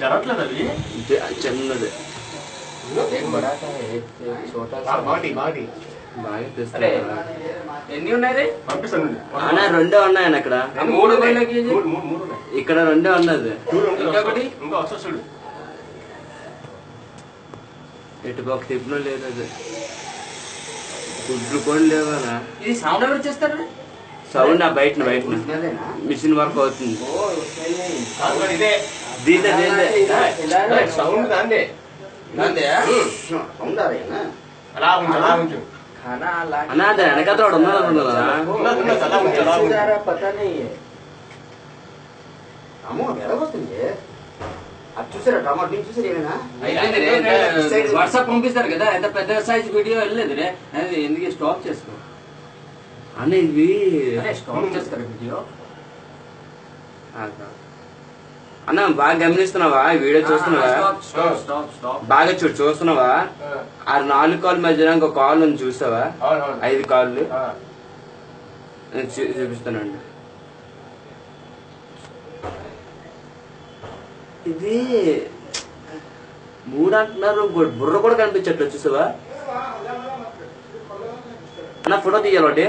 జరగట్లేదు అది చిన్నది ఎన్ని ఉన్నాయి పంపిస్తాను రెండే ఉన్నాయని అక్కడ ఇక్కడ రెండే ఉన్నది ఇంకా వస్తా చూడు ఎటుపక్క తిప్పులో లేదు అది గుడ్లు కూడా లేవనా ఇది సౌండ్ ఎవరు చేస్తారు సౌండ్ బయట మిషన్ వర్క్ అవుతుంది దీంతో సౌండ్ దాందే అలా ఉంచు అలా ఉంచు అన్నా అది వెనకాల చూసారా టమాటో చూసారు ఏమైనా వాట్సాప్ పంపిస్తారు కదా ఎంత పెద్ద సైజ్ వీడియో వెళ్ళలేదు రే ఎందుకు స్టాప్ చేసుకో అన్న ఇవి స్టాప్ చేస్తారు వీడియో అన్న బాగా గమనిస్తున్నావా వీడియో చూస్తున్నావా బాగా చూస్తున్నావా ఆ 4 కాల్ మధ్యన ఇంకో కాల్ ఉంది చూసావా 5 కాళ్ళు చూపిస్తానండి ఇది 3 అంటున్నారు బుర్ర కూడా కనిపించట్లేదు చూసావా అన్న ఫోటో తీయాలి ఒకటి